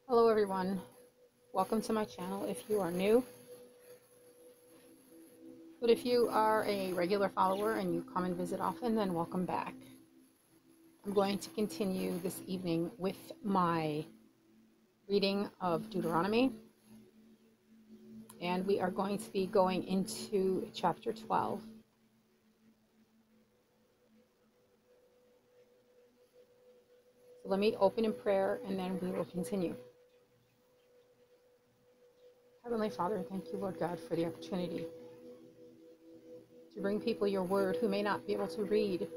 Hello everyone, welcome to my channel if you are new. But if you are a regular follower and you come and visit often, then welcome back. I'm going to continue this evening with my reading of Deuteronomy. And we are going to be going into chapter 12. So let me open in prayer and then we will continue. Heavenly Father, thank you, Lord God, for the opportunity to bring people your word who may not be able to read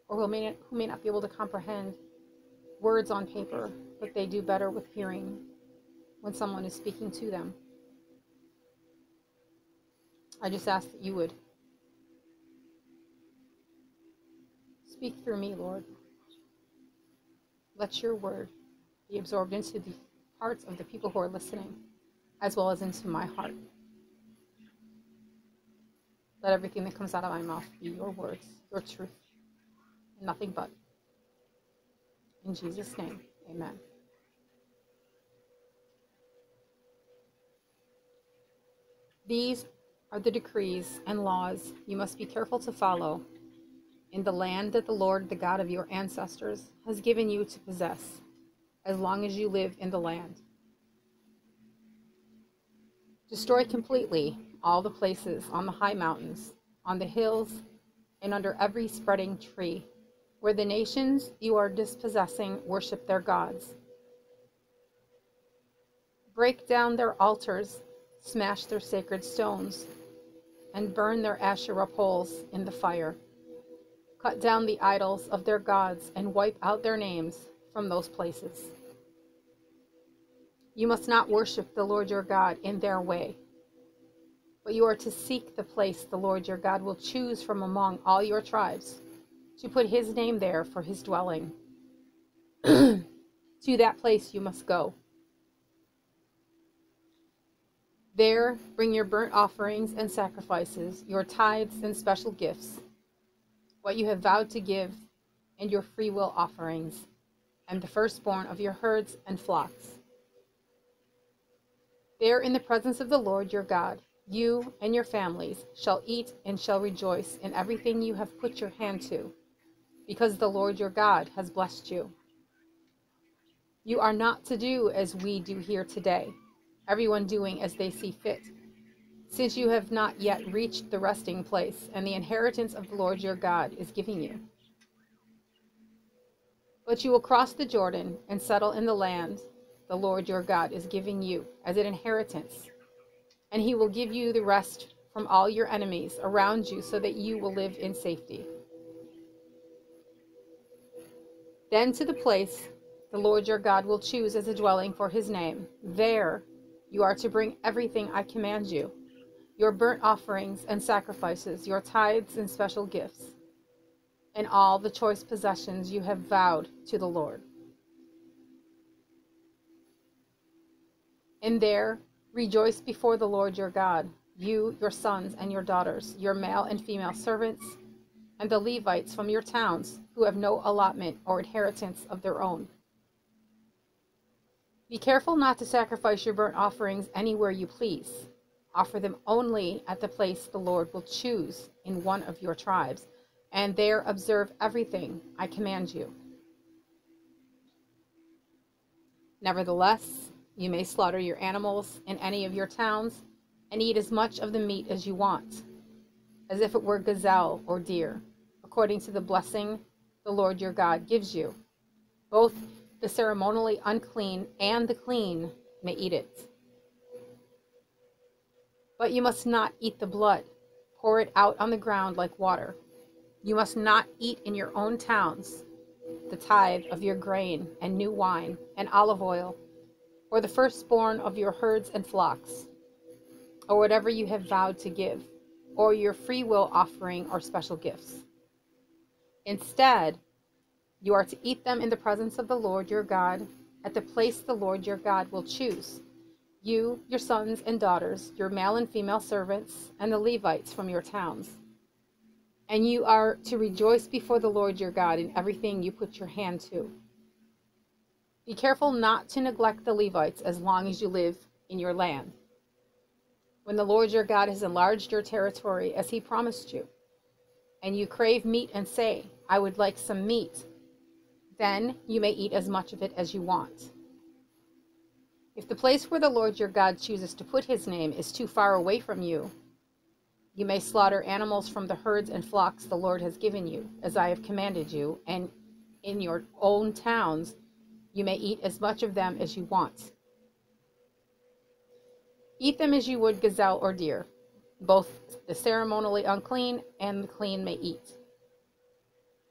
or who may not be able to comprehend words on paper, but they do better with hearing when someone is speaking to them. I just ask that you would speak through me, Lord. Let your word be absorbed into the hearts of the people who are listening, as well as into my heart. Let everything that comes out of my mouth be your words, your truth, and nothing but. In Jesus' name, amen. These are the decrees and laws you must be careful to follow in the land that the Lord, the God of your ancestors, has given you to possess, as long as you live in the land. Destroy completely all the places on the high mountains, on the hills, and under every spreading tree, where the nations you are dispossessing worship their gods. Break down their altars, smash their sacred stones, and burn their Asherah poles in the fire. Cut down the idols of their gods and wipe out their names from those places. You must not worship the Lord your God in their way, but you are to seek the place the Lord your God will choose from among all your tribes, to put his name there for his dwelling. To that place you must go. There bring your burnt offerings and sacrifices, your tithes and special gifts, what you have vowed to give, and your freewill offerings, and the firstborn of your herds and flocks. There in the presence of the Lord your God, you and your families shall eat and shall rejoice in everything you have put your hand to, because the Lord your God has blessed you. You are not to do as we do here today, everyone doing as they see fit, since you have not yet reached the resting place and the inheritance of the Lord your God is giving you. But you will cross the Jordan and settle in the land the Lord your God is giving you as an inheritance, and he will give you the rest from all your enemies around you so that you will live in safety. Then to the place the Lord your God will choose as a dwelling for his name, there you are to bring everything I command you, your burnt offerings and sacrifices, your tithes and special gifts, and all the choice possessions you have vowed to the Lord. And there rejoice before the Lord your God, you, your sons and your daughters, your male and female servants, and the Levites from your towns who have no allotment or inheritance of their own. Be careful not to sacrifice your burnt offerings anywhere you please. Offer them only at the place the Lord will choose in one of your tribes, and there observe everything I command you. Nevertheless, you may slaughter your animals in any of your towns and eat as much of the meat as you want, as if it were gazelle or deer, according to the blessing the Lord your God gives you. Both the ceremonially unclean and the clean may eat it. But you must not eat the blood. Pour it out on the ground like water. You must not eat in your own towns the tithe of your grain and new wine and olive oil, or the firstborn of your herds and flocks, or whatever you have vowed to give, or your freewill offering or special gifts. Instead, you are to eat them in the presence of the Lord your God, at the place the Lord your God will choose. You, your sons and daughters, your male and female servants, and the Levites from your towns. And you are to rejoice before the Lord your God in everything you put your hand to. Be careful not to neglect the Levites as long as you live in your land. When the Lord your God has enlarged your territory as he promised you, and you crave meat and say, I would like some meat, then you may eat as much of it as you want. If the place where the Lord your God chooses to put his name is too far away from you, you may slaughter animals from the herds and flocks the Lord has given you, as I have commanded you, and in your own towns you may eat as much of them as you want. Eat them as you would gazelle or deer. Both the ceremonially unclean and the clean may eat.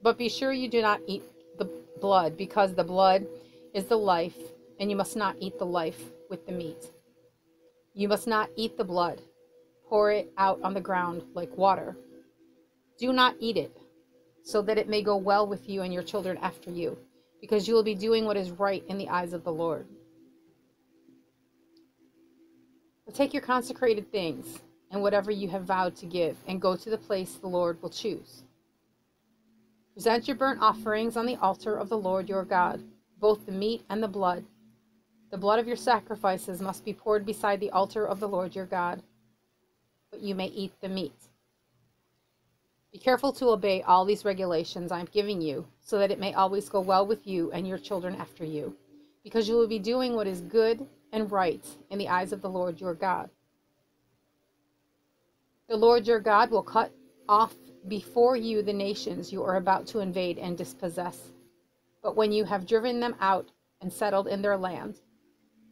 But be sure you do not eat the blood, because the blood is the life, and you must not eat the life with the meat. You must not eat the blood. Pour it out on the ground like water. Do not eat it, so that it may go well with you and your children after you, because you will be doing what is right in the eyes of the Lord. But take your consecrated things and whatever you have vowed to give, and go to the place the Lord will choose. Present your burnt offerings on the altar of the Lord your God, both the meat and the blood. The blood of your sacrifices must be poured beside the altar of the Lord your God, but you may eat the meat. Be careful to obey all these regulations I am giving you, so that it may always go well with you and your children after you, because you will be doing what is good and right in the eyes of the Lord your God. The Lord your God will cut off before you the nations you are about to invade and dispossess. But when you have driven them out and settled in their land,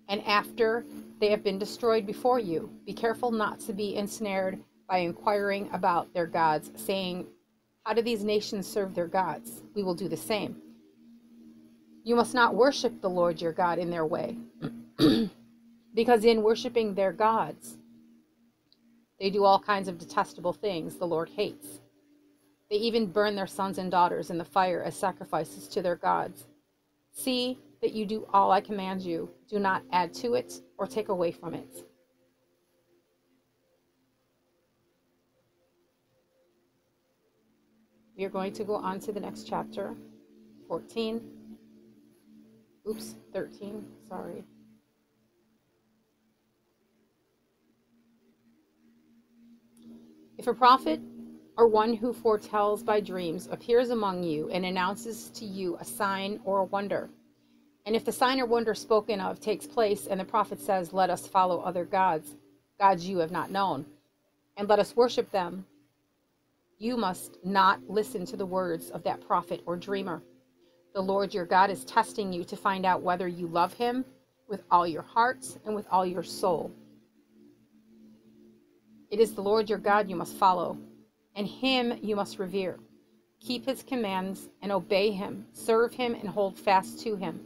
and after they have been destroyed before you, be careful not to be ensnared by inquiring about their gods, saying, how do these nations serve their gods? We will do the same. You must not worship the Lord your God in their way, because in worshiping their gods, they do all kinds of detestable things the Lord hates. They even burn their sons and daughters in the fire as sacrifices to their gods. See that you do all I command you. Do not add to it or take away from it. We are going to go on to the next chapter, 13, sorry. If a prophet or one who foretells by dreams appears among you and announces to you a sign or a wonder, and if the sign or wonder spoken of takes place and the prophet says, let us follow other gods, gods you have not known, and let us worship them, you must not listen to the words of that prophet or dreamer. The Lord your God is testing you to find out whether you love him with all your heart and with all your soul. It is the Lord your God you must follow, and him you must revere. Keep his commands and obey him. Serve him and hold fast to him.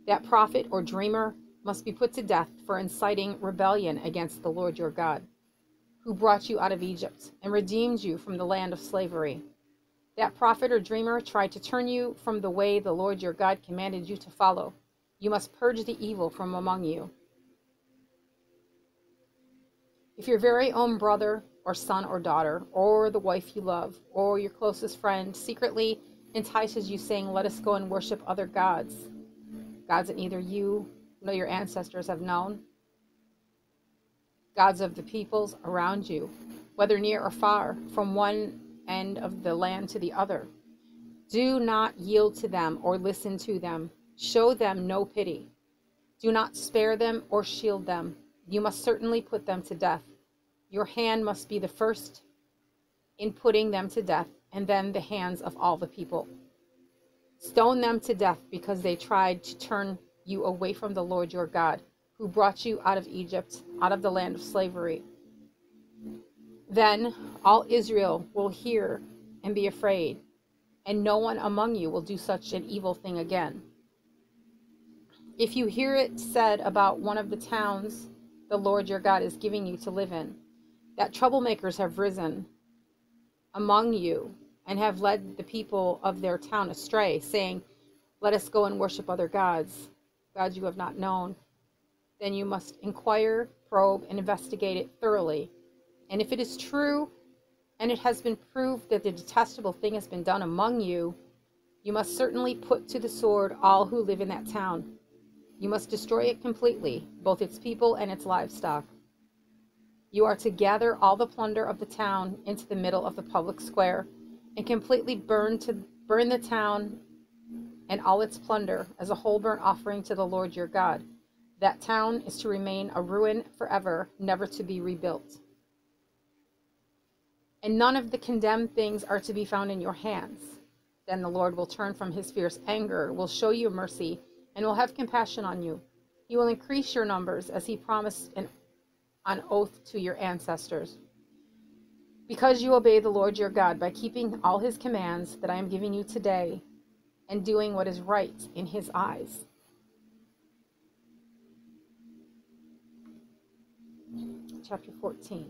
That prophet or dreamer must be put to death for inciting rebellion against the Lord your God, who brought you out of Egypt and redeemed you from the land of slavery. That prophet or dreamer tried to turn you from the way the Lord your God commanded you to follow. You must purge the evil from among you. If your very own brother or son or daughter, or the wife you love, or your closest friend secretly entices you, saying, let us go and worship other gods, gods that neither you nor your ancestors have known, gods of the peoples around you, whether near or far, from one end of the land to the other, do not yield to them or listen to them. Show them no pity. Do not spare them or shield them. You must certainly put them to death. Your hand must be the first in putting them to death, and then the hands of all the people. Stone them to death because they tried to turn you away from the Lord your God, who brought you out of Egypt, out of the land of slavery. Then all Israel will hear and be afraid, and no one among you will do such an evil thing again. If you hear it said about one of the towns the Lord your God is giving you to live in, that troublemakers have risen among you and have led the people of their town astray, saying, let us go and worship other gods, gods you have not known, then you must inquire, probe, and investigate it thoroughly. And if it is true, and it has been proved that the detestable thing has been done among you, You must certainly put to the sword all who live in that town. You must destroy it completely, both its people and its livestock. You are to gather all the plunder of the town into the middle of the public square and completely burn the town and all its plunder as a whole burnt offering to the Lord your God. That town is to remain a ruin forever, never to be rebuilt. And none of the condemned things are to be found in your hands. Then the Lord will turn from his fierce anger, will show you mercy, and will have compassion on you. He will increase your numbers as he promised on oath to your ancestors. Because you obey the Lord your God by keeping all his commands that I am giving you today and doing what is right in his eyes. Chapter 14.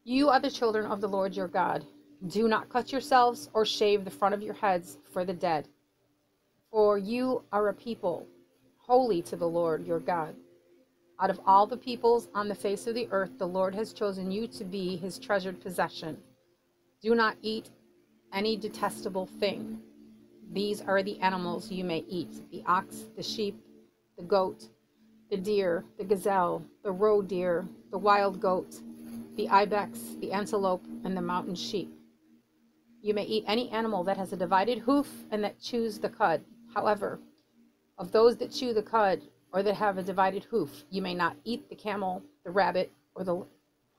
You are the children of the Lord your God. Do not cut yourselves or shave the front of your heads for the dead. For you are a people holy to the Lord your God. Out of all the peoples on the face of the earth, the Lord has chosen you to be his treasured possession. Do not eat any detestable thing. These are the animals you may eat: the ox, the sheep, the goat, the deer, the gazelle, the roe deer, the wild goat, the ibex, the antelope, and the mountain sheep. You may eat any animal that has a divided hoof and that chews the cud. However, of those that chew the cud or that have a divided hoof, you may not eat the camel, the rabbit, or the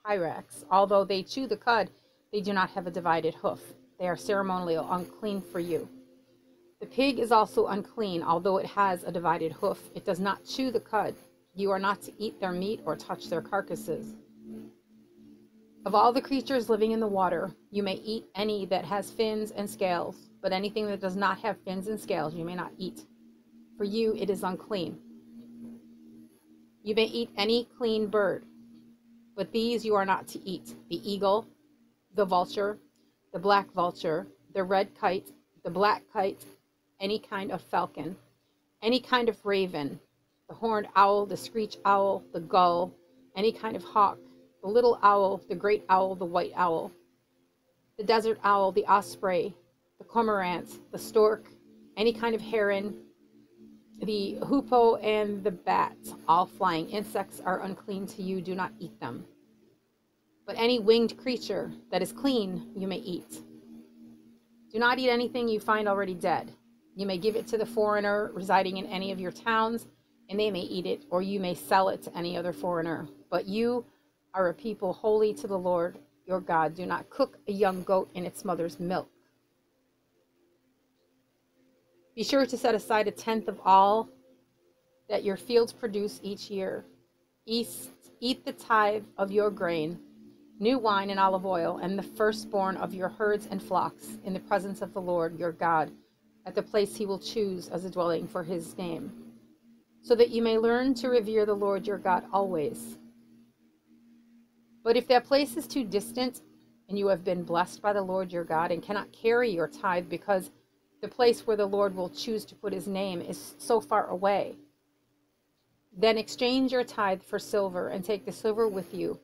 hyrax. Although they chew the cud, they do not have a divided hoof. They are ceremonially unclean for you. The pig is also unclean, although it has a divided hoof. It does not chew the cud. You are not to eat their meat or touch their carcasses. Of all the creatures living in the water, you may eat any that has fins and scales, but anything that does not have fins and scales you may not eat. For you it is unclean. You may eat any clean bird, but these you are not to eat: the eagle, the vulture, the black vulture, the red kite, the black kite, any kind of falcon, any kind of raven, the horned owl, the screech owl, the gull, any kind of hawk, the little owl, the great owl, the white owl, the desert owl, the osprey, the cormorant, the stork, any kind of heron, the hoopoe, and the bat. All flying insects are unclean to you. Do not eat them. But any winged creature that is clean you may eat. Do not eat anything you find already dead. You may give it to the foreigner residing in any of your towns, and they may eat it, or you may sell it to any other foreigner. But you are a people holy to the Lord your God. Do not cook a young goat in its mother's milk. Be sure to set aside 1/10 of all that your fields produce each year. Eat the tithe of your grain, new wine and olive oil, and the firstborn of your herds and flocks in the presence of the Lord your God, at the place he will choose as a dwelling for his name, so that you may learn to revere the Lord your God always. But if that place is too distant, and you have been blessed by the Lord your God and cannot carry your tithe because the place where the Lord will choose to put his name is so far away, then exchange your tithe for silver and take the silver with you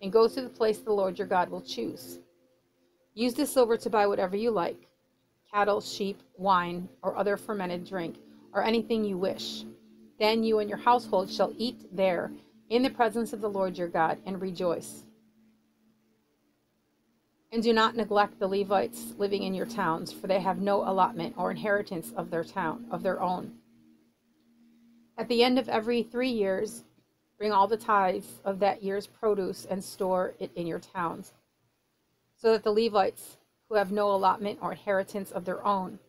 and go to the place the Lord your God will choose. Use the silver to buy whatever you like: cattle, sheep, wine, or other fermented drink, or anything you wish. Then you and your household shall eat there in the presence of the Lord your God and rejoice. And do not neglect the Levites living in your towns, for they have no allotment or inheritance of their own. At the end of every 3 years, bring all the tithes of that year's produce and store it in your towns, so that the Levites, who have no allotment or inheritance of their own,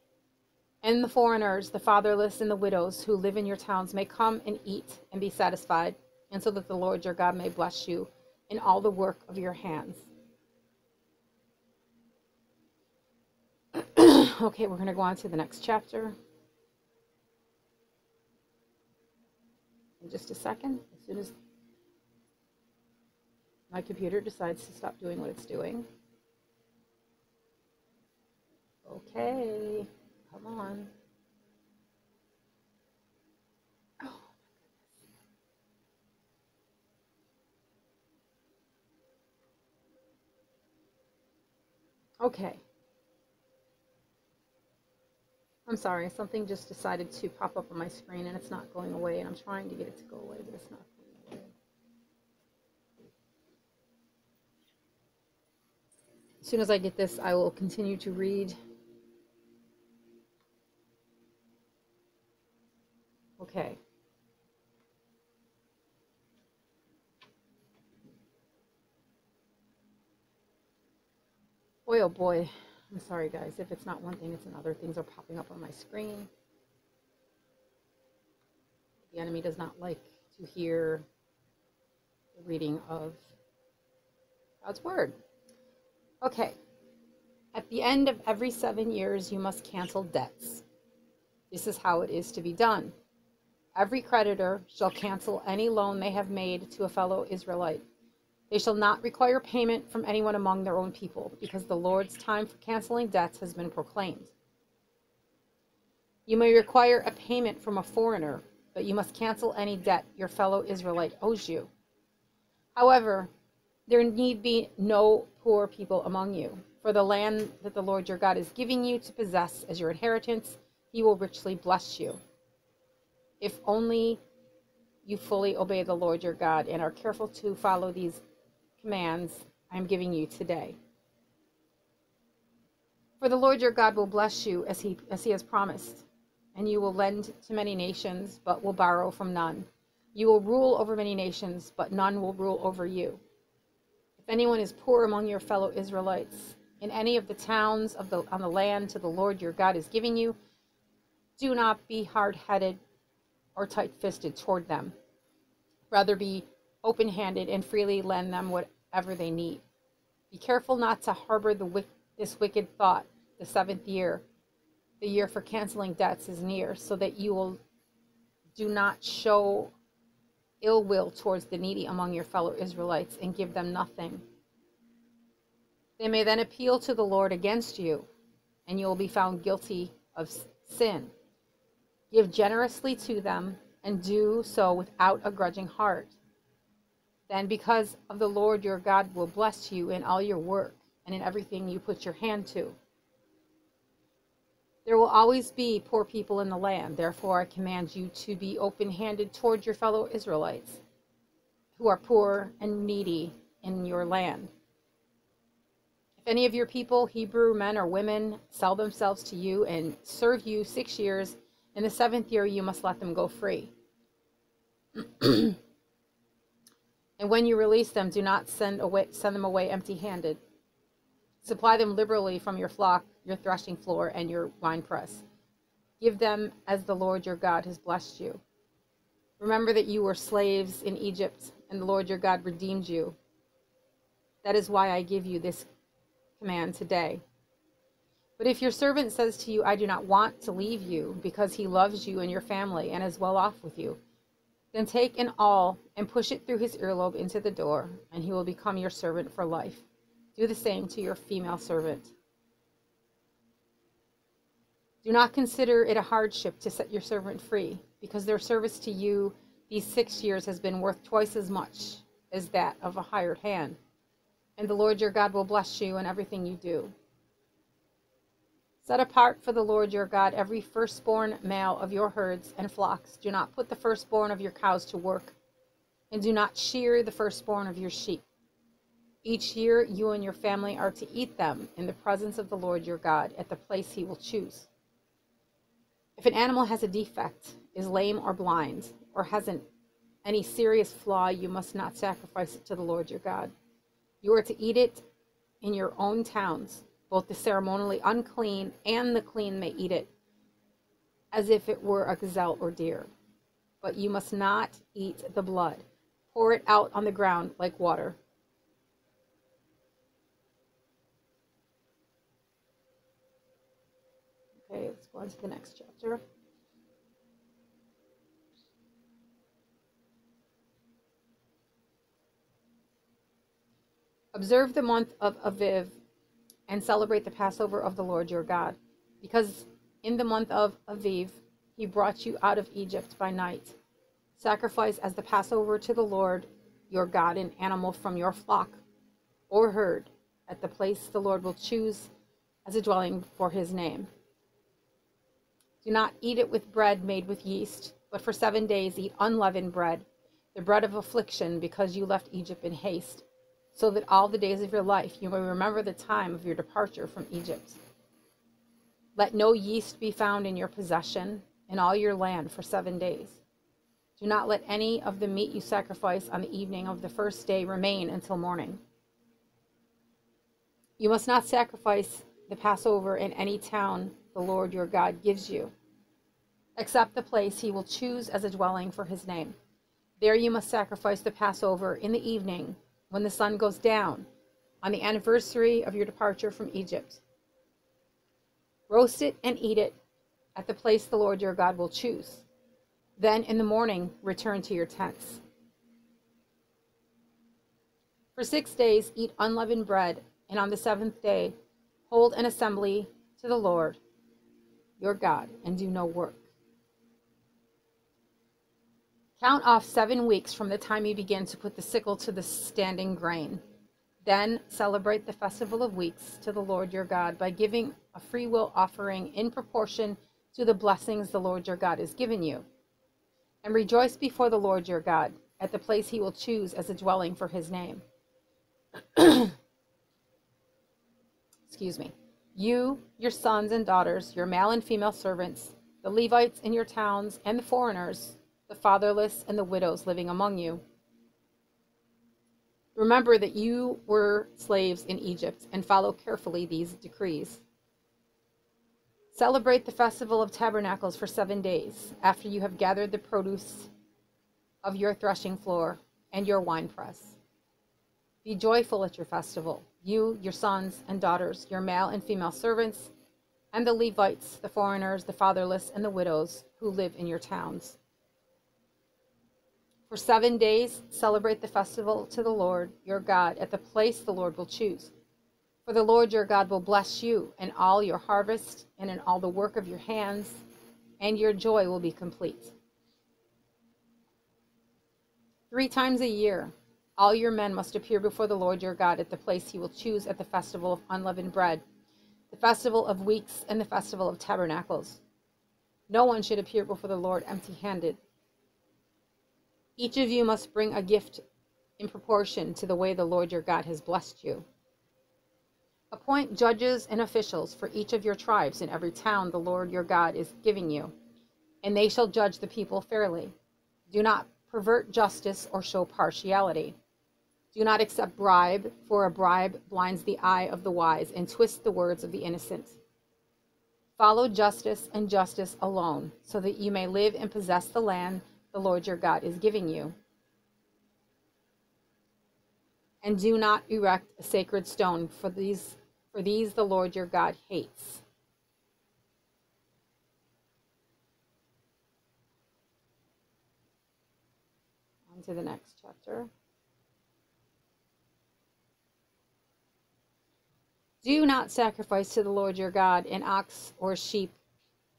and the foreigners, the fatherless, and the widows who live in your towns may come and eat and be satisfied, and so that the Lord your God may bless you in all the work of your hands. Okay, we're going to go on to the next chapter in just a second, as soon as my computer decides to stop doing what it's doing. Okay, come on. Oh, Okay. I'm sorry, something just decided to pop up on my screen and it's not going away, and I'm trying to get it to go away, but it's not going away. As soon as I get this, I will continue to read. Okay. Boy, oh boy. I'm sorry, guys. If it's not one thing, it's another. Things are popping up on my screen. The enemy does not like to hear the reading of God's word. Okay. At the end of every 7 years, you must cancel debts. This is how it is to be done. Every creditor shall cancel any loan they have made to a fellow Israelite. They shall not require payment from anyone among their own people, because the Lord's time for canceling debts has been proclaimed. You may require a payment from a foreigner, but you must cancel any debt your fellow Israelite owes you. However, there need be no poor people among you, for the land that the Lord your God is giving you to possess as your inheritance, he will richly bless you. If only you fully obey the Lord your God and are careful to follow these commands I am giving you today. For the Lord your God will bless you as he has promised, and you will lend to many nations, but will borrow from none. You will rule over many nations, but none will rule over you. If anyone is poor among your fellow Israelites, in any of the towns on the land to the Lord your God is giving you, do not be hard-headed or tight-fisted toward them. Rather be open-handed and freely lend them whatever they need. Be careful not to harbor this wicked thought. The 7th year, the year for canceling debts, is near, so that you do not show ill will towards the needy among your fellow Israelites and give them nothing. They may then appeal to the Lord against you, and you will be found guilty of sin. Give generously to them, and do so without a grudging heart. Then, because of the Lord your God will bless you in all your work and in everything you put your hand to. There will always be poor people in the land. Therefore, I command you to be open-handed toward your fellow Israelites who are poor and needy in your land. If any of your people, Hebrew men or women, sell themselves to you and serve you 6 years, in the 7th year you must let them go free. And when you release them, do not send them away empty-handed. Supply them liberally from your flock, your threshing floor, and your winepress. Give them as the Lord your God has blessed you. Remember that you were slaves in Egypt, and the Lord your God redeemed you. That is why I give you this command today. But if your servant says to you, I do not want to leave you, because he loves you and your family and is well off with you, then take an awl and push it through his earlobe into the door, and he will become your servant for life. Do the same to your female servant. Do not consider it a hardship to set your servant free, because their service to you these 6 years has been worth twice as much as that of a hired hand. And the Lord your God will bless you in everything you do. Set apart for the Lord your God every firstborn male of your herds and flocks. Do not put the firstborn of your cows to work, and do not shear the firstborn of your sheep. Each year you and your family are to eat them in the presence of the Lord your God at the place he will choose. If an animal has a defect, is lame or blind, or has any serious flaw, you must not sacrifice it to the Lord your God. You are to eat it in your own towns. Both the ceremonially unclean and the clean may eat it, as if it were a gazelle or deer. But you must not eat the blood. Pour it out on the ground like water. Okay, let's go on to the next chapter. Observe the month of Aviv and celebrate the Passover of the Lord your God, because in the month of Aviv he brought you out of Egypt by night. Sacrifice as the Passover to the Lord your God an animal from your flock or herd at the place the Lord will choose as a dwelling for his name. Do not eat it with bread made with yeast, but for 7 days eat unleavened bread, the bread of affliction, because you left Egypt in haste, so that all the days of your life you may remember the time of your departure from Egypt. Let no yeast be found in your possession in all your land for 7 days. Do not let any of the meat you sacrifice on the evening of the first day remain until morning. You must not sacrifice the Passover in any town the Lord your God gives you, except the place he will choose as a dwelling for his name. There you must sacrifice the Passover in the evening when the sun goes down on the anniversary of your departure from Egypt. Roast it and eat it at the place the Lord your God will choose. Then in the morning return to your tents. For 6 days eat unleavened bread, and on the 7th day hold an assembly to the Lord your God, and do no work. Count off 7 weeks from the time you begin to put the sickle to the standing grain. Then celebrate the Festival of Weeks to the Lord your God by giving a freewill offering in proportion to the blessings the Lord your God has given you. And rejoice before the Lord your God at the place he will choose as a dwelling for his name. Excuse me. You, your sons and daughters, your male and female servants, the Levites in your towns, and the foreigners, the fatherless and the widows living among you. Remember that you were slaves in Egypt, and follow carefully these decrees. Celebrate the Festival of Tabernacles for 7 days, after you have gathered the produce of your threshing floor and your winepress. Be joyful at your festival, you, your sons and daughters, your male and female servants, and the Levites, the foreigners, the fatherless, and the widows who live in your towns. For 7 days, celebrate the festival to the Lord your God at the place the Lord will choose. For the Lord your God will bless you in all your harvest and in all the work of your hands, and your joy will be complete. 3 times a year, all your men must appear before the Lord your God at the place he will choose at the festival of unleavened bread, the festival of weeks, and the festival of tabernacles. No one should appear before the Lord empty-handed. Each of you must bring a gift in proportion to the way the Lord your God has blessed you. Appoint judges and officials for each of your tribes in every town the Lord your God is giving you, and they shall judge the people fairly. Do not pervert justice or show partiality. Do not accept bribe, for a bribe blinds the eye of the wise and twists the words of the innocent. Follow justice and justice alone, so that you may live and possess the land the Lord your God is giving you. And do not erect a sacred stone, for these the Lord your God hates. On to the next chapter. Do not sacrifice to the Lord your God an ox or a sheep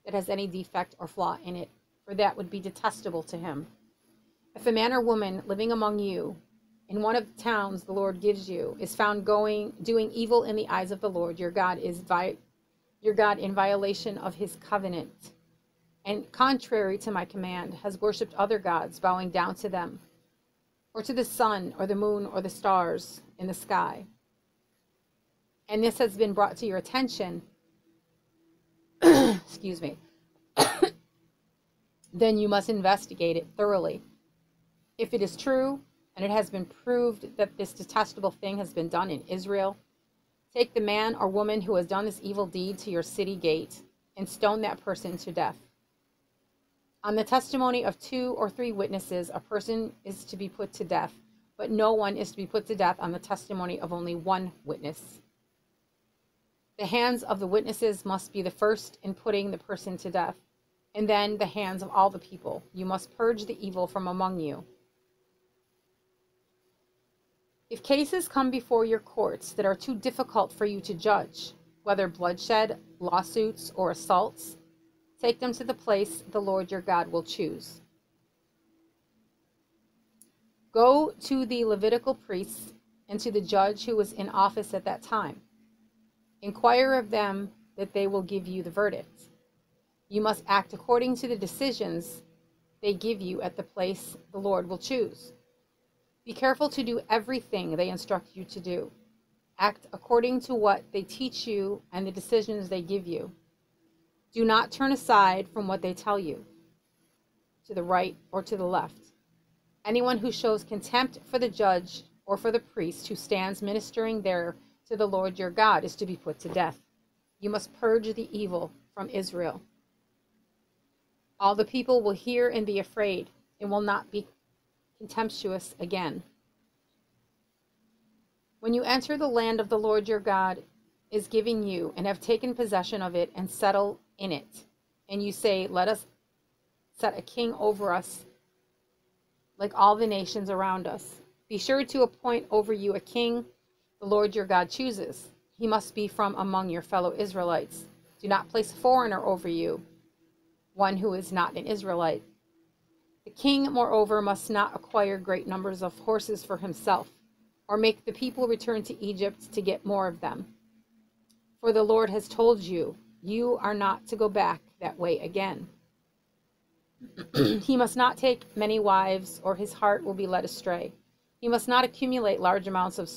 that has any defect or flaw in it, for that would be detestable to him. If a man or woman living among you in one of the towns the Lord gives you is found doing evil in the eyes of the Lord your God in violation of his covenant, and contrary to my command has worshipped other gods, bowing down to them, or to the sun or the moon or the stars in the sky, and this has been brought to your attention, excuse me, then you must investigate it thoroughly. If it is true, and it has been proved that this detestable thing has been done in Israel, take the man or woman who has done this evil deed to your city gate and stone that person to death. On the testimony of 2 or 3 witnesses, a person is to be put to death, but no one is to be put to death on the testimony of only 1 witness. The hands of the witnesses must be the first in putting the person to death, and then the hands of all the people. You must purge the evil from among you. If cases come before your courts that are too difficult for you to judge, whether bloodshed, lawsuits, or assaults, take them to the place the Lord your God will choose. Go to the Levitical priests and to the judge who was in office at that time. Inquire of them that they will give you the verdict. You must act according to the decisions they give you at the place the Lord will choose. Be careful to do everything they instruct you to do. Act according to what they teach you and the decisions they give you. Do not turn aside from what they tell you, to the right or to the left. Anyone who shows contempt for the judge or for the priest who stands ministering there to the Lord your God is to be put to death. You must purge the evil from Israel. All the people will hear and be afraid and will not be contemptuous again. When you enter the land of the Lord your God is giving you and have taken possession of it and settle in it, and you say, let us set a king over us like all the nations around us. Be sure to appoint over you a king the Lord your God chooses. He must be from among your fellow Israelites. Do not place a foreigner over you, one who is not an Israelite. The king, moreover, must not acquire great numbers of horses for himself, or make the people return to Egypt to get more of them. For the Lord has told you, you are not to go back that way again. He must not take many wives, or his heart will be led astray. He must not accumulate large amounts of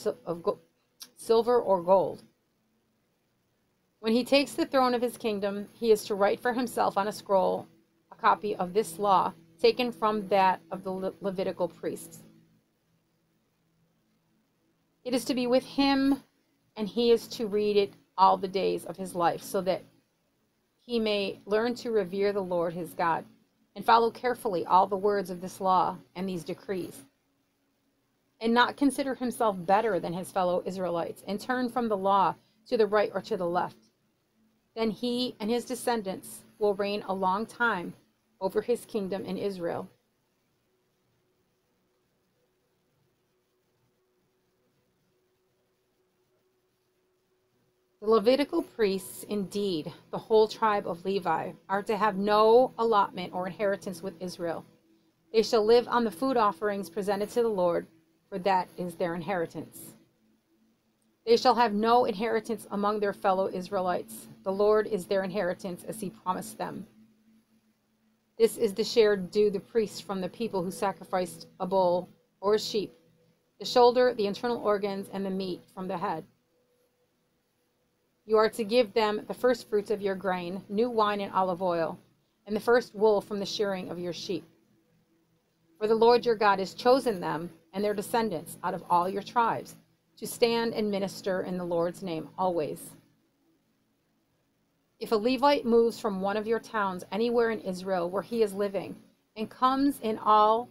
silver or gold. When he takes the throne of his kingdom, he is to write for himself on a scroll a copy of this law, taken from that of the Levitical priests. It is to be with him, and he is to read it all the days of his life, so that he may learn to revere the Lord his God, and follow carefully all the words of this law and these decrees, and not consider himself better than his fellow Israelites, and turn from the law to the right or to the left. Then he and his descendants will reign a long time over his kingdom in Israel. The Levitical priests, indeed, the whole tribe of Levi, are to have no allotment or inheritance with Israel. They shall live on the food offerings presented to the Lord, for that is their inheritance. They shall have no inheritance among their fellow Israelites. The Lord is their inheritance, as he promised them. This is the share due the priests from the people who sacrificed a bull or a sheep, the shoulder, the internal organs, and the meat from the head. You are to give them the first fruits of your grain, new wine and olive oil, and the first wool from the shearing of your sheep. For the Lord your God has chosen them and their descendants out of all your tribes to stand and minister in the Lord's name always. If a Levite moves from one of your towns anywhere in Israel where he is living, and comes in all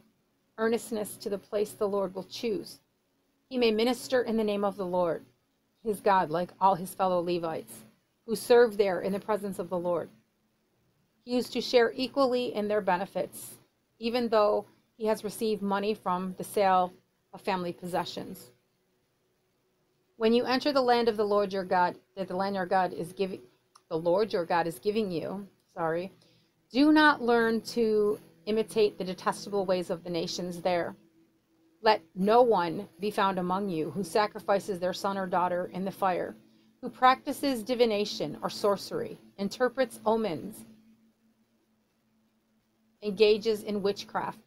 earnestness to the place the Lord will choose, he may minister in the name of the Lord his God, like all his fellow Levites, who serve there in the presence of the Lord. He is to share equally in their benefits, even though he has received money from the sale of family possessions. When you enter the land of the Lord your God, that the Lord your God is giving you, do not learn to imitate the detestable ways of the nations there. Let no one be found among you who sacrifices their son or daughter in the fire, who practices divination or sorcery, interprets omens, engages in witchcraft,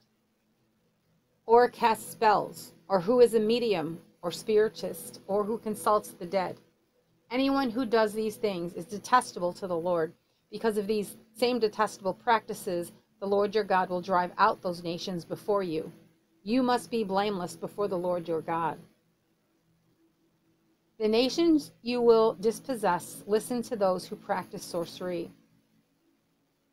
or casts spells, or who is a medium or spiritist, or who consults the dead. Anyone who does these things is detestable to the Lord. Because of these same detestable practices, the Lord your God will drive out those nations before you. You must be blameless before the Lord your God. The nations you will dispossess listen to those who practice sorcery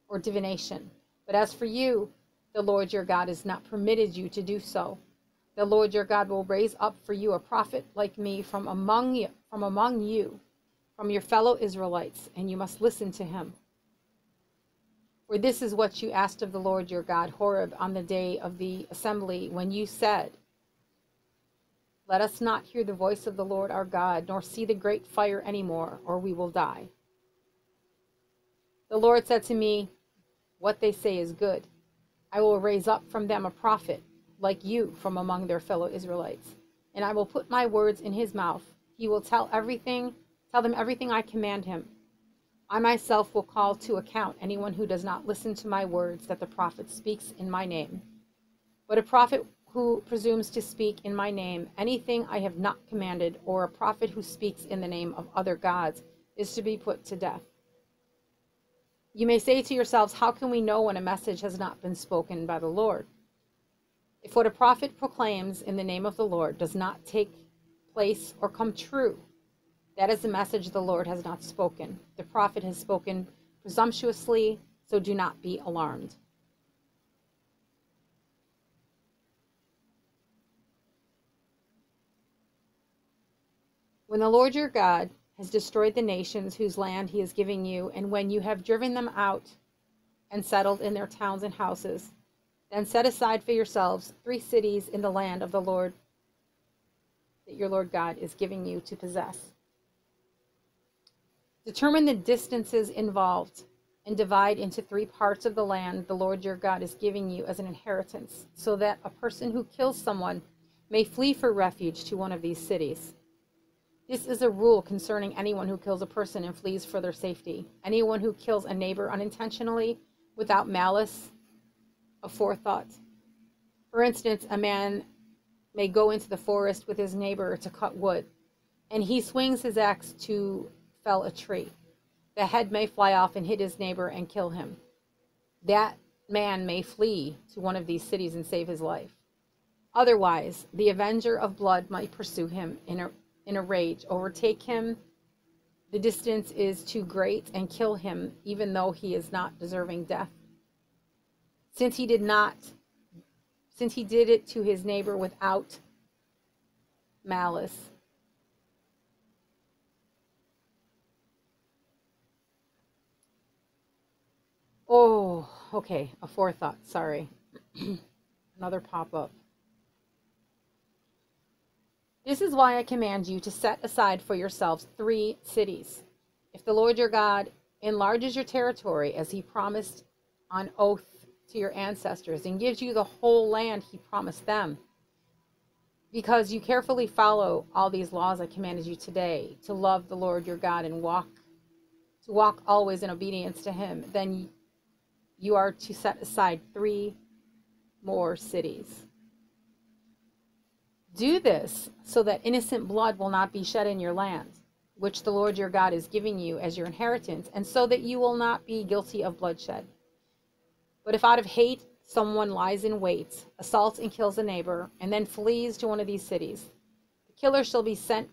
or divination. But as for you, the Lord your God has not permitted you to do so. The Lord your God will raise up for you a prophet like me from among you, from your fellow Israelites, and you must listen to him. For this is what you asked of the Lord your God, Horeb, on the day of the assembly, when you said, let us not hear the voice of the Lord our God, nor see the great fire anymore, or we will die. The Lord said to me, what they say is good. I will raise up from them a prophet like you from among their fellow Israelites, and I will put my words in his mouth. He will tell everything Tell them everything I command him. I myself will call to account anyone who does not listen to my words that the prophet speaks in my name. But a prophet who presumes to speak in my name anything I have not commanded, or a prophet who speaks in the name of other gods, is to be put to death. You may say to yourselves, how can we know when a message has not been spoken by the Lord? If what a prophet proclaims in the name of the Lord does not take place or come true, that is the message the Lord has not spoken. The prophet has spoken presumptuously, so do not be alarmed. When the Lord your God has destroyed the nations whose land he is giving you, and when you have driven them out and settled in their towns and houses, then set aside for yourselves 3 cities in the land of the Lord that your Lord God is giving you to possess. Determine the distances involved and divide into 3 parts of the land the Lord your God is giving you as an inheritance, so that a person who kills someone may flee for refuge to one of these cities. This is a rule concerning anyone who kills a person and flees for their safety. Anyone who kills a neighbor unintentionally, without malice aforethought. For instance, a man may go into the forest with his neighbor to cut wood, and he swings his axe to fell a tree. The head may fly off and hit his neighbor and kill him. That man may flee to one of these cities and save his life. Otherwise, the avenger of blood might pursue him in a rage, overtake him. The distance is too great, and kill him, even though he is not deserving death. Since he did it to his neighbor without malice. Oh, okay, a forethought, sorry. Another pop-up. This is why I command you to set aside for yourselves 3 cities. If the Lord your God enlarges your territory as he promised on oath to your ancestors and gives you the whole land he promised them, because you carefully follow all these laws I commanded you today, to love the Lord your God and walk always in obedience to him, then you are to set aside 3 more cities. Do this so that innocent blood will not be shed in your land, which the Lord your God is giving you as your inheritance, and so that you will not be guilty of bloodshed. But if out of hate someone lies in wait, assaults and kills a neighbor, and then flees to one of these cities, the killer shall be sent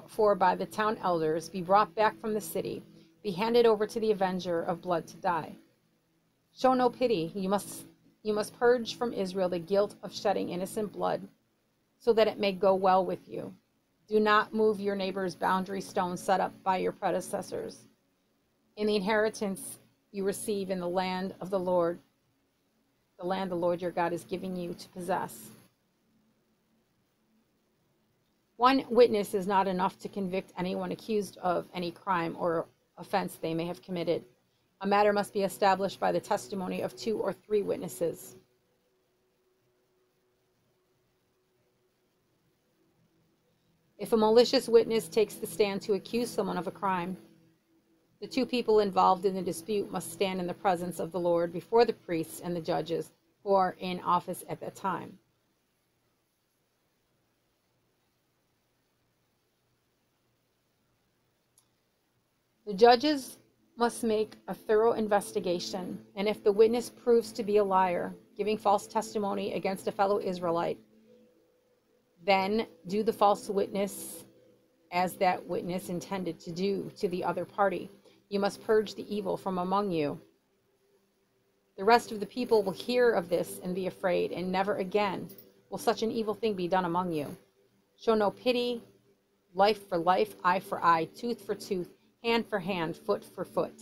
for by the town elders, be brought back from the city, be handed over to the avenger of blood to die. Show no pity. You must purge from Israel the guilt of shedding innocent blood, so that it may go well with you. Do not move your neighbor's boundary stone set up by your predecessors in the inheritance you receive in the land of the Lord your God is giving you to possess. One witness is not enough to convict anyone accused of any crime or offense they may have committed. A matter must be established by the testimony of 2 or 3 witnesses. If a malicious witness takes the stand to accuse someone of a crime, the 2 people involved in the dispute must stand in the presence of the Lord before the priests and the judges who are in office at that time. The judges must make a thorough investigation, and if the witness proves to be a liar, giving false testimony against a fellow Israelite, then do the false witness as that witness intended to do to the other party. You must purge the evil from among you. The rest of the people will hear of this and be afraid, and never again will such an evil thing be done among you. Show no pity, life for life, eye for eye, tooth for tooth, hand for hand, foot for foot.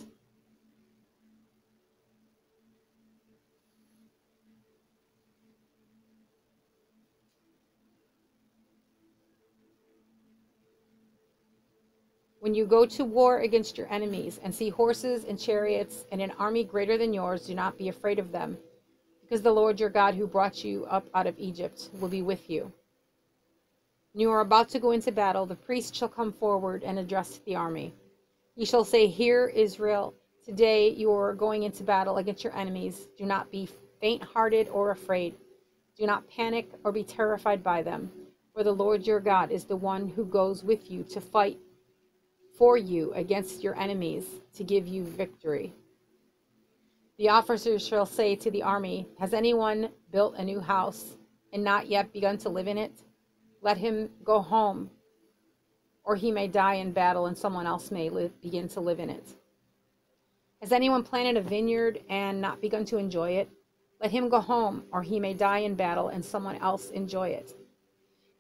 When you go to war against your enemies and see horses and chariots and an army greater than yours, do not be afraid of them, because the Lord your God who brought you up out of Egypt will be with you. When you are about to go into battle, the priest shall come forward and address the army. He shall say, Hear, Israel, today you are going into battle against your enemies. Do not be faint-hearted or afraid. Do not panic or be terrified by them, for the Lord your God is the one who goes with you to fight for you against your enemies to give you victory. The officers shall say to the army, Has anyone built a new house and not yet begun to live in it? Let him go home, or he may die in battle and someone else may begin to live in it. Has anyone planted a vineyard and not begun to enjoy it? Let him go home, or he may die in battle and someone else enjoy it.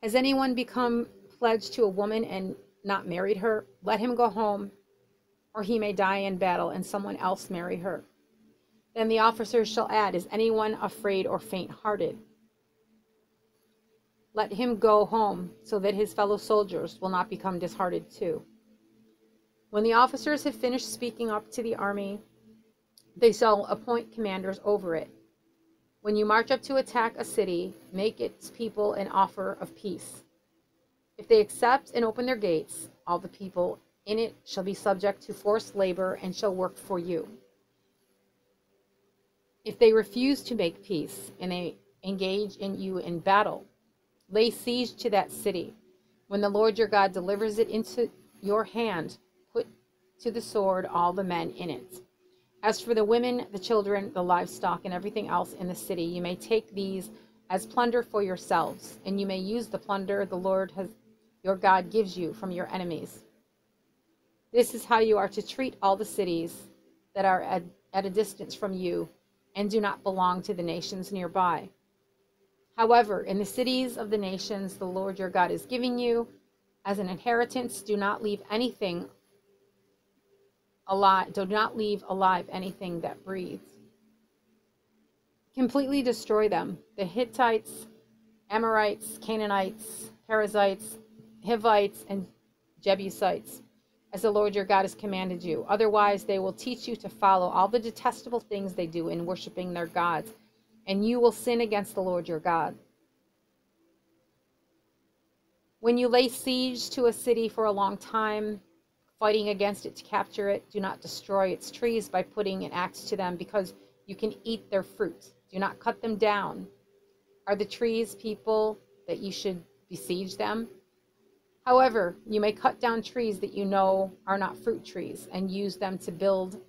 Has anyone become pledged to a woman and not married her? Let him go home, or he may die in battle and someone else marry her. Then the officers shall add, Is anyone afraid or faint-hearted? Let him go home, so that his fellow soldiers will not become disheartened too. When the officers have finished speaking up to the army, they shall appoint commanders over it. When you march up to attack a city, make its people an offer of peace. If they accept and open their gates, all the people in it shall be subject to forced labor and shall work for you. If they refuse to make peace and they engage you in battle, lay siege to that city. When the Lord your God delivers it into your hand, put to the sword all the men in it. As for the women, the children, the livestock, and everything else in the city, you may take these as plunder for yourselves, and you may use the plunder the Lord your God gives you from your enemies. This is how you are to treat all the cities that are at a distance from you and do not belong to the nations nearby. However, in the cities of the nations the Lord your God is giving you as an inheritance, do not leave alive anything that breathes. Completely destroy them. The Hittites, Amorites, Canaanites, Perizzites, Hivites, and Jebusites, as the Lord your God has commanded you. Otherwise, they will teach you to follow all the detestable things they do in worshiping their gods, and you will sin against the Lord your God. When you lay siege to a city for a long time, fighting against it to capture it, do not destroy its trees by putting an axe to them, because you can eat their fruit. Do not cut them down. Are the trees people that you should besiege them? However, you may cut down trees that you know are not fruit trees and use them to build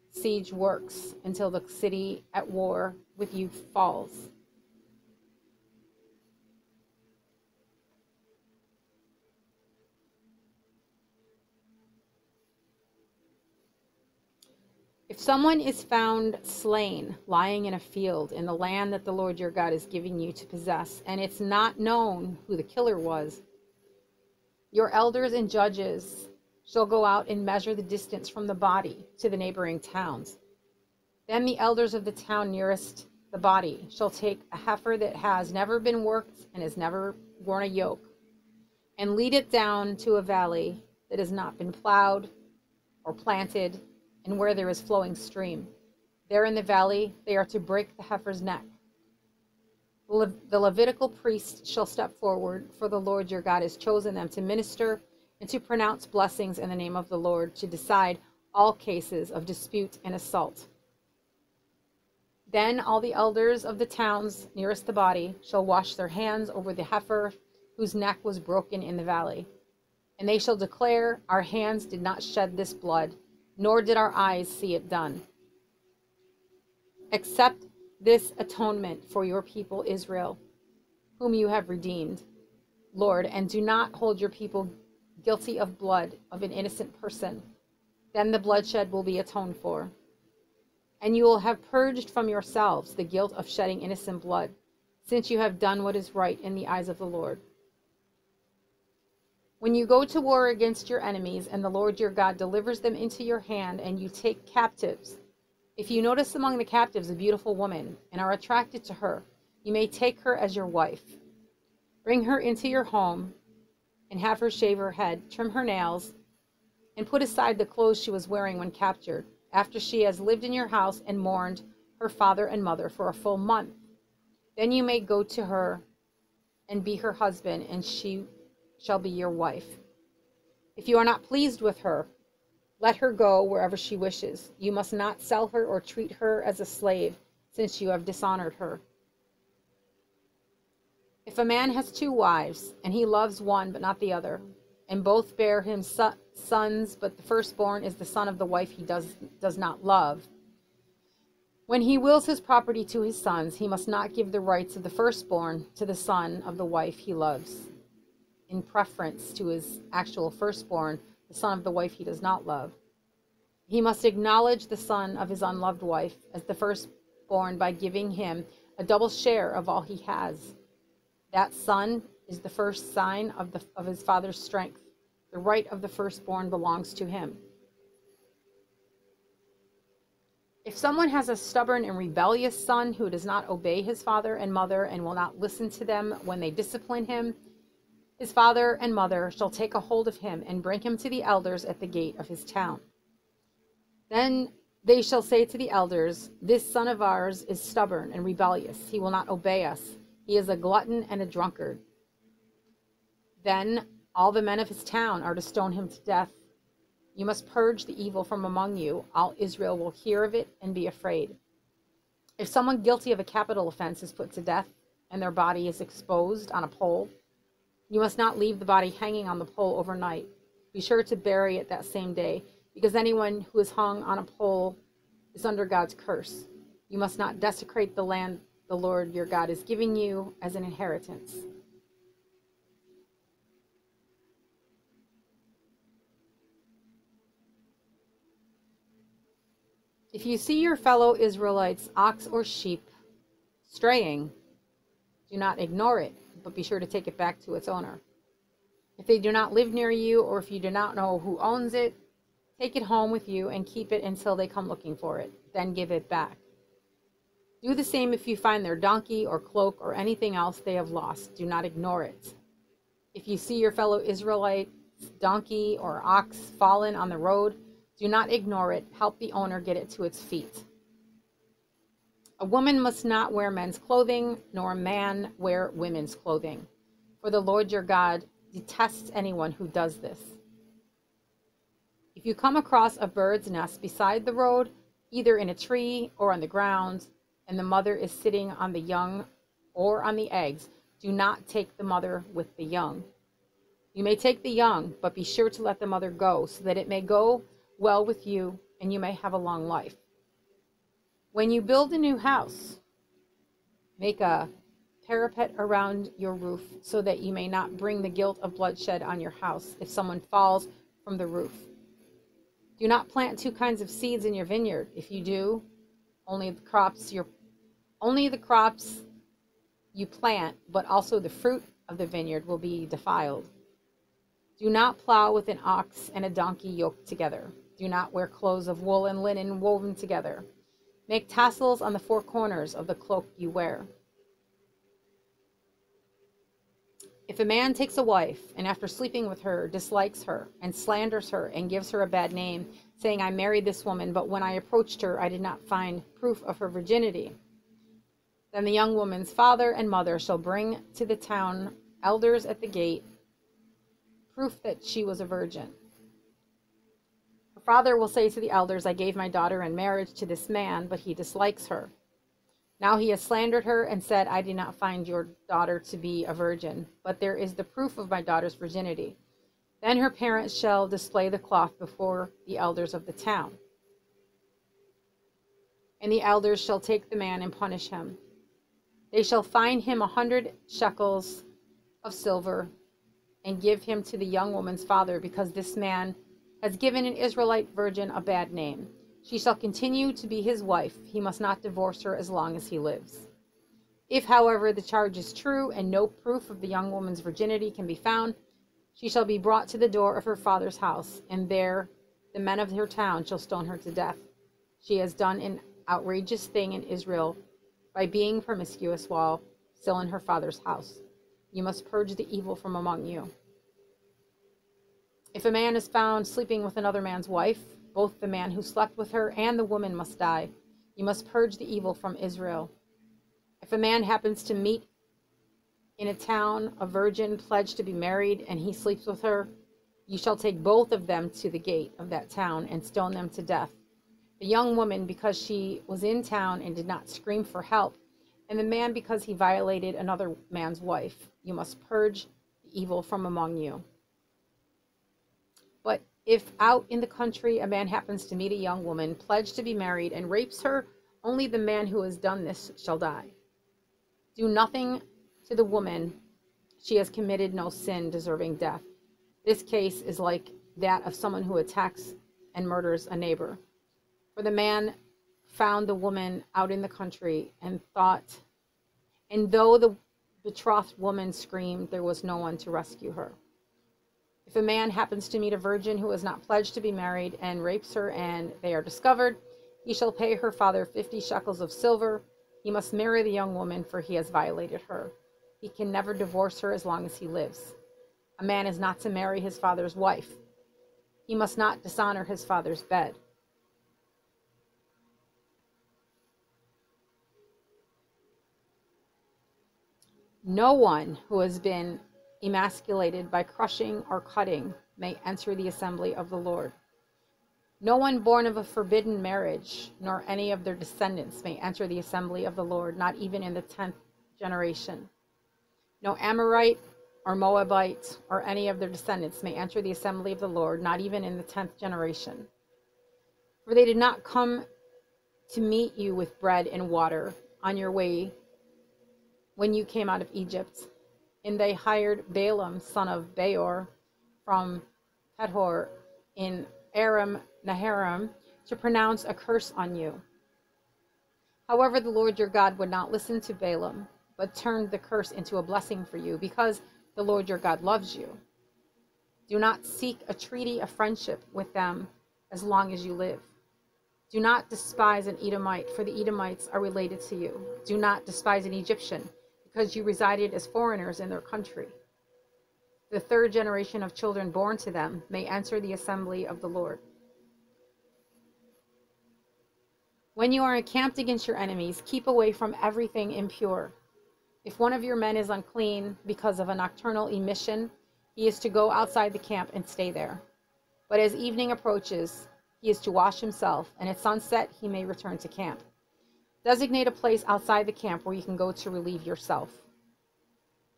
siege works until the city at war with you falls. If someone is found slain, lying in a field in the land that the Lord your God is giving you to possess, and it's not known who the killer was, your elders and judges shall go out and measure the distance from the body to the neighboring towns. Then the elders of the town nearest the body shall take a heifer that has never been worked and has never worn a yoke, and lead it down to a valley that has not been plowed or planted, and where there is flowing stream. There in the valley they are to break the heifer's neck. The Levitical priest shall step forward, for the Lord your God has chosen them to minister and to pronounce blessings in the name of the Lord, to decide all cases of dispute and assault. Then all the elders of the towns nearest the body shall wash their hands over the heifer whose neck was broken in the valley. And they shall declare, Our hands did not shed this blood, nor did our eyes see it done. Accept this atonement for your people Israel, whom you have redeemed, Lord, and do not hold your people guilty of blood of an innocent person. Then the bloodshed will be atoned for. And you will have purged from yourselves the guilt of shedding innocent blood, since you have done what is right in the eyes of the Lord. When you go to war against your enemies, and the Lord your God delivers them into your hand, and you take captives, if you notice among the captives a beautiful woman, and are attracted to her, you may take her as your wife. Bring her into your home, and have her shave her head, trim her nails, and put aside the clothes she was wearing when captured, after she has lived in your house and mourned her father and mother for a full month. Then you may go to her and be her husband, and she shall be your wife. If you are not pleased with her, let her go wherever she wishes. You must not sell her or treat her as a slave, since you have dishonored her. If a man has 2 wives, and he loves one but not the other, and both bear him sons, but the firstborn is the son of the wife he does not love, when he wills his property to his sons, he must not give the rights of the firstborn to the son of the wife he loves, in preference to his actual firstborn, the son of the wife he does not love. He must acknowledge the son of his unloved wife as the firstborn by giving him a double share of all he has. That son is the first sign of his father's strength. The right of the firstborn belongs to him. If someone has a stubborn and rebellious son who does not obey his father and mother and will not listen to them when they discipline him, his father and mother shall take a hold of him and bring him to the elders at the gate of his town. Then they shall say to the elders, "This son of ours is stubborn and rebellious. He will not obey us. He is a glutton and a drunkard." Then all the men of his town are to stone him to death. You must purge the evil from among you. All Israel will hear of it and be afraid. If someone guilty of a capital offense is put to death and their body is exposed on a pole, you must not leave the body hanging on the pole overnight. Be sure to bury it that same day, because anyone who is hung on a pole is under God's curse. You must not desecrate the land the Lord your God is giving you as an inheritance. If you see your fellow Israelites, ox or sheep, straying, do not ignore it, but be sure to take it back to its owner. If they do not live near you, or if you do not know who owns it, take it home with you and keep it until they come looking for it. Then give it back. Do the same if you find their donkey or cloak or anything else they have lost. Do not ignore it. If you see your fellow Israelite's donkey or ox fallen on the road, do not ignore it. Help the owner get it to its feet. A woman must not wear men's clothing, nor a man wear women's clothing. For the Lord your God detests anyone who does this. If you come across a bird's nest beside the road, either in a tree or on the ground, and the mother is sitting on the young or on the eggs, do not take the mother with the young. You may take the young, but be sure to let the mother go, so that it may go well with you and you may have a long life. When you build a new house, make a parapet around your roof, so that you may not bring the guilt of bloodshed on your house if someone falls from the roof. Do not plant 2 kinds of seeds in your vineyard. If you do, only the crops you plant, but also the fruit of the vineyard will be defiled. Do not plow with an ox and a donkey yoked together. Do not wear clothes of wool and linen woven together. Make tassels on the 4 corners of the cloak you wear. If a man takes a wife, and after sleeping with her, dislikes her, and slanders her, and gives her a bad name, saying, "I married this woman, but when I approached her, I did not find proof of her virginity," then the young woman's father and mother shall bring to the town elders at the gate proof that she was a virgin. Her father will say to the elders, "I gave my daughter in marriage to this man, but he dislikes her. Now he has slandered her and said, 'I did not find your daughter to be a virgin, but there is the proof of my daughter's virginity.' Then her parents shall display the cloth before the elders of the town. And the elders shall take the man and punish him. They shall fine him 100 shekels of silver and give him to the young woman's father, because this man has given an Israelite virgin a bad name. She shall continue to be his wife. He must not divorce her as long as he lives. If, however, the charge is true and no proof of the young woman's virginity can be found, she shall be brought to the door of her father's house, and there the men of her town shall stone her to death. She has done an outrageous thing in Israel by being promiscuous while still in her father's house. You must purge the evil from among you. If a man is found sleeping with another man's wife, both the man who slept with her and the woman must die. You must purge the evil from Israel. If a man happens to meet in a town a virgin pledged to be married, and he sleeps with her, you shall take both of them to the gate of that town and stone them to death. The young woman, because she was in town and did not scream for help, and the man, because he violated another man's wife. You must purge the evil from among you. But if out in the country a man happens to meet a young woman pledged to be married and rapes her, only the man who has done this shall die. Do nothing to the woman. She has committed no sin deserving death. This case is like that of someone who attacks and murders a neighbor. For the man found the woman out in the country and though the betrothed woman screamed, there was no one to rescue her. If a man happens to meet a virgin who is not pledged to be married and rapes her and they are discovered, he shall pay her father 50 shekels of silver. He must marry the young woman, for he has violated her. He can never divorce her as long as he lives. A man is not to marry his father's wife. He must not dishonor his father's bed. No one who has been emasculated by crushing or cutting may enter the assembly of the Lord. No one born of a forbidden marriage, nor any of their descendants, may enter the assembly of the Lord, not even in the 10th generation. No Amorite or Moabite or any of their descendants may enter the assembly of the Lord, not even in the 10th generation. For they did not come to meet you with bread and water on your way when you came out of Egypt, and they hired Balaam, son of Beor, from Pethor in Aram Naharaim, to pronounce a curse on you. However, the Lord your God would not listen to Balaam, but turned the curse into a blessing for you, because the Lord your God loves you. Do not seek a treaty of friendship with them as long as you live. Do not despise an Edomite, for the Edomites are related to you. Do not despise an Egyptian, because you resided as foreigners in their country. The 3rd generation of children born to them may enter the assembly of the Lord. When you are encamped against your enemies, keep away from everything impure. If one of your men is unclean because of a nocturnal emission, he is to go outside the camp and stay there. But as evening approaches, he is to wash himself, and at sunset he may return to camp. Designate a place outside the camp where you can go to relieve yourself.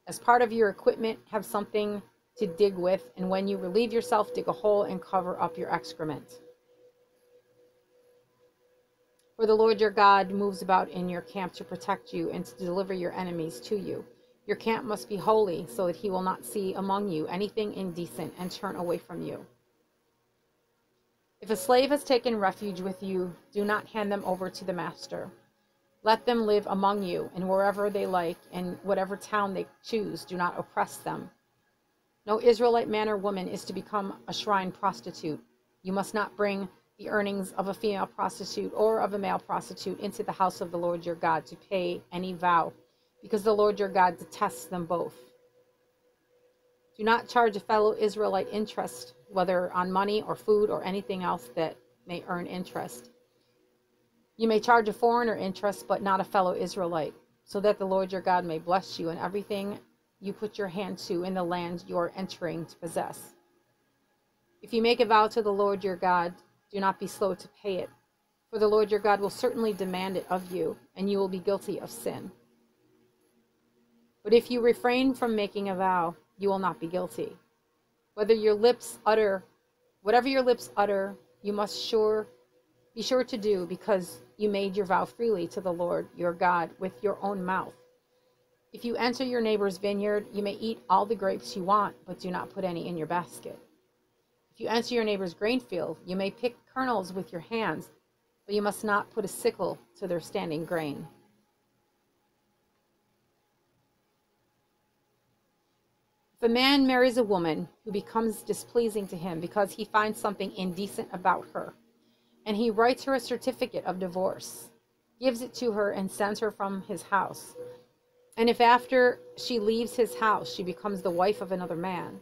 As part of your equipment, have something to dig with, and when you relieve yourself, dig a hole and cover up your excrement. For the Lord your God moves about in your camp to protect you and to deliver your enemies to you. Your camp must be holy, so that he will not see among you anything indecent and turn away from you. If a slave has taken refuge with you, do not hand them over to the master. Let them live among you, and wherever they like, and whatever town they choose, do not oppress them. No Israelite man or woman is to become a shrine prostitute. You must not bring the earnings of a female prostitute or of a male prostitute into the house of the Lord your God to pay any vow, because the Lord your God detests them both. Do not charge a fellow Israelite interest, whether on money or food or anything else that may earn interest. You may charge a foreigner interest, but not a fellow Israelite, so that the Lord your God may bless you in everything you put your hand to in the land you are entering to possess. If you make a vow to the Lord your God, do not be slow to pay it, for the Lord your God will certainly demand it of you, and you will be guilty of sin. But if you refrain from making a vow, you will not be guilty. Whatever your lips utter, you must be sure to do, because you made your vow freely to the Lord your God with your own mouth. If you enter your neighbor's vineyard, you may eat all the grapes you want, but do not put any in your basket. If you enter your neighbor's grain field, you may pick kernels with your hands, but you must not put a sickle to their standing grain. If a man marries a woman who becomes displeasing to him because he finds something indecent about her, and he writes her a certificate of divorce, gives it to her, and sends her from his house, and if after she leaves his house she becomes the wife of another man,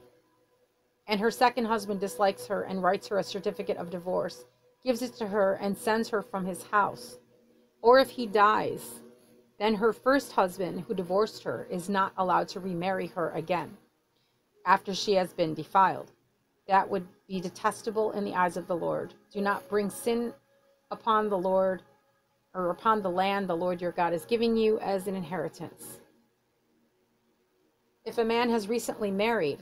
and her second husband dislikes her and writes her a certificate of divorce, gives it to her, and sends her from his house, or if he dies Then her first husband, who divorced her, is not allowed to remarry her again after she has been defiled. That would be detestable in the eyes of the Lord. Do not bring sin upon the Lord, or upon the land the Lord your God is giving you as an inheritance. If a man has recently married,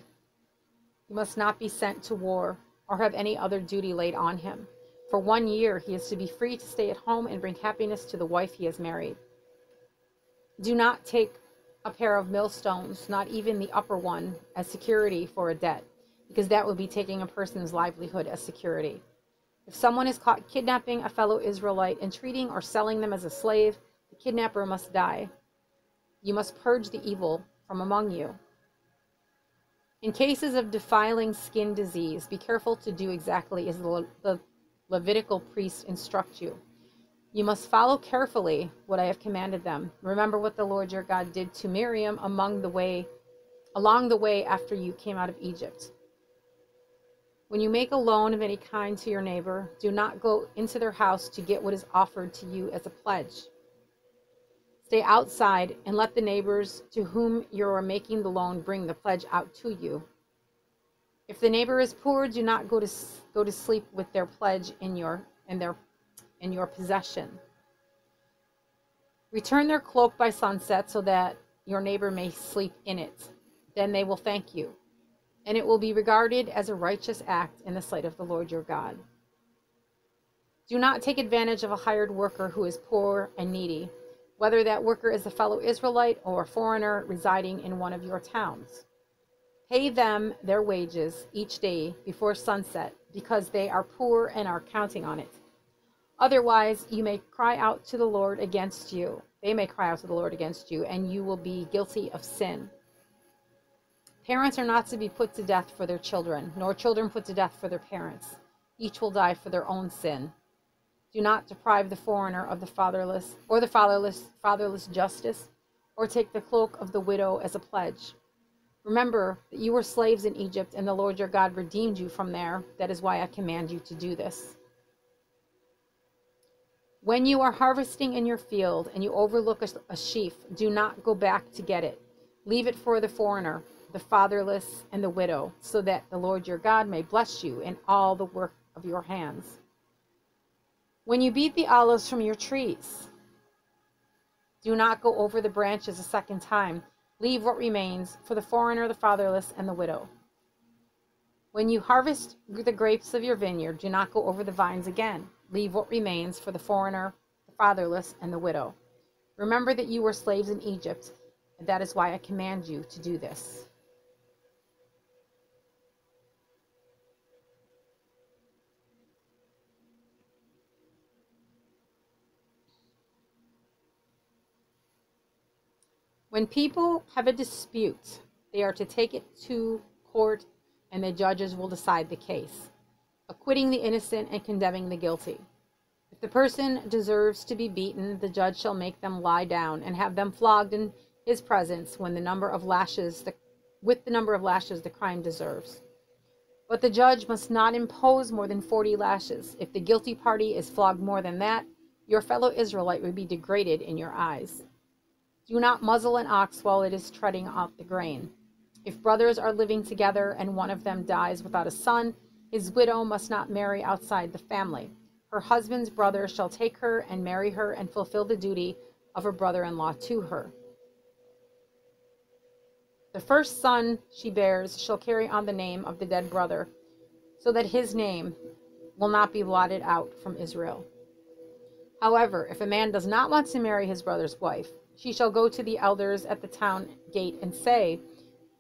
he must not be sent to war or have any other duty laid on him. For 1 year, he is to be free to stay at home and bring happiness to the wife he has married. Do not take a pair of millstones, not even the upper one, as security for a debt, because that would be taking a person's livelihood as security. If someone is caught kidnapping a fellow Israelite and treating or selling them as a slave, the kidnapper must die. You must purge the evil from among you. In cases of defiling skin disease, be careful to do exactly as the Levitical priests instruct you. You must follow carefully what I have commanded them. Remember what the Lord your God did to Miriam along the way after you came out of Egypt. When you make a loan of any kind to your neighbor, do not go into their house to get what is offered to you as a pledge. Stay outside and let the neighbors to whom you are making the loan bring the pledge out to you. If the neighbor is poor, do not go to sleep with their pledge in your possession. Return their cloak by sunset so that your neighbor may sleep in it. Then they will thank you, and it will be regarded as a righteous act in the sight of the Lord your God. Do not take advantage of a hired worker who is poor and needy, whether that worker is a fellow Israelite or a foreigner residing in one of your towns. Pay them their wages each day before sunset, because they are poor and are counting on it. Otherwise, you may cry out to the Lord against you. They may cry out to the Lord against you, and you will be guilty of sin. Parents are not to be put to death for their children, nor children put to death for their parents. Each will die for their own sin. Do not deprive the foreigner of the fatherless justice, or take the cloak of the widow as a pledge. Remember that you were slaves in Egypt, and the Lord your God redeemed you from there. That is why I command you to do this. When you are harvesting in your field and you overlook a sheaf, do not go back to get it. Leave it for the foreigner, the fatherless, and the widow, so that the Lord your God may bless you in all the work of your hands. When you beat the olives from your trees, do not go over the branches a second time. Leave what remains for the foreigner, the fatherless, and the widow. When you harvest the grapes of your vineyard, do not go over the vines again. Leave what remains for the foreigner, the fatherless, and the widow. Remember that you were slaves in Egypt, and that is why I command you to do this. When people have a dispute, they are to take it to court, and the judges will decide the case, acquitting the innocent and condemning the guilty. If the person deserves to be beaten, the judge shall make them lie down and have them flogged in his presence with the number of lashes the crime deserves. But the judge must not impose more than 40 lashes. If the guilty party is flogged more than that, your fellow Israelite will be degraded in your eyes. Do not muzzle an ox while it is treading out the grain. If brothers are living together and one of them dies without a son, his widow must not marry outside the family. Her husband's brother shall take her and marry her and fulfill the duty of a brother-in-law to her. The first son she bears shall carry on the name of the dead brother, so that his name will not be blotted out from Israel. However, if a man does not want to marry his brother's wife, she shall go to the elders at the town gate and say,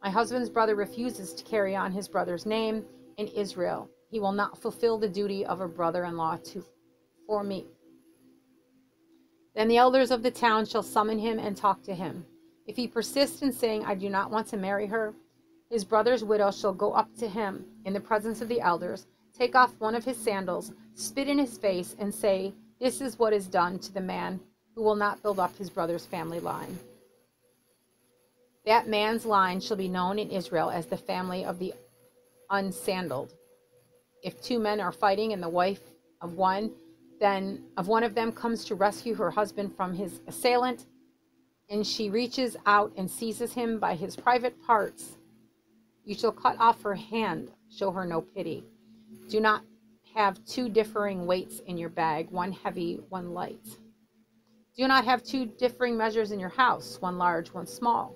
"My husband's brother refuses to carry on his brother's name in Israel. He will not fulfill the duty of a brother-in-law for me." Then the elders of the town shall summon him and talk to him. If he persists in saying, "I do not want to marry her," his brother's widow shall go up to him in the presence of the elders, take off one of his sandals, spit in his face, and say, "This is what is done to the man who will not build up his brother's family line." That man's line shall be known in Israel as the family of the unsandaled. If two men are fighting and the wife of one of them comes to rescue her husband from his assailant, and she reaches out and seizes him by his private parts, you shall cut off her hand, show her no pity. Do not have two differing weights in your bag, one heavy, one light. Do not have two differing measures in your house, one large, one small.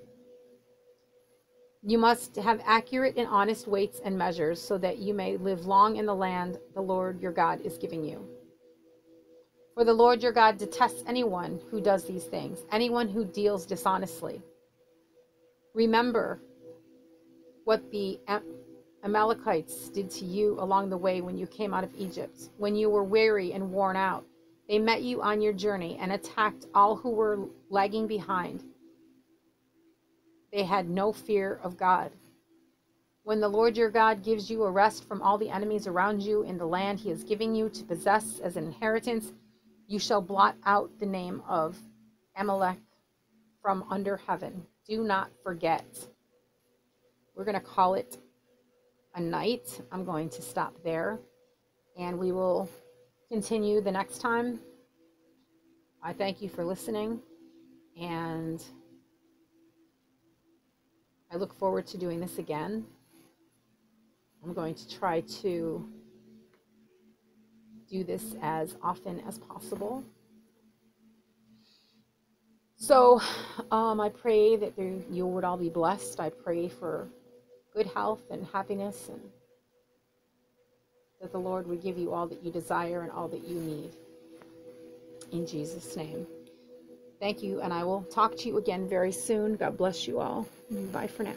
You must have accurate and honest weights and measures so that you may live long in the land the Lord your God is giving you. For the Lord your God detests anyone who does these things, anyone who deals dishonestly. Remember what the Amalekites did to you along the way when you came out of Egypt. When you were weary and worn out, they met you on your journey and attacked all who were lagging behind. They had no fear of God. When the Lord your God gives you a rest from all the enemies around you in the land he is giving you to possess as an inheritance, you shall blot out the name of Amalek from under heaven. Do not forget. We're going to call it a night. I'm going to stop there, and we will continue the next time. I thank you for listening, and I look forward to doing this again. I'm going to try to do this as often as possible. So I pray that you would all be blessed. I pray for good health and happiness, and that the Lord would give you all that you desire and all that you need. In Jesus' name. Thank you, and I will talk to you again very soon. God bless you all. Bye for now.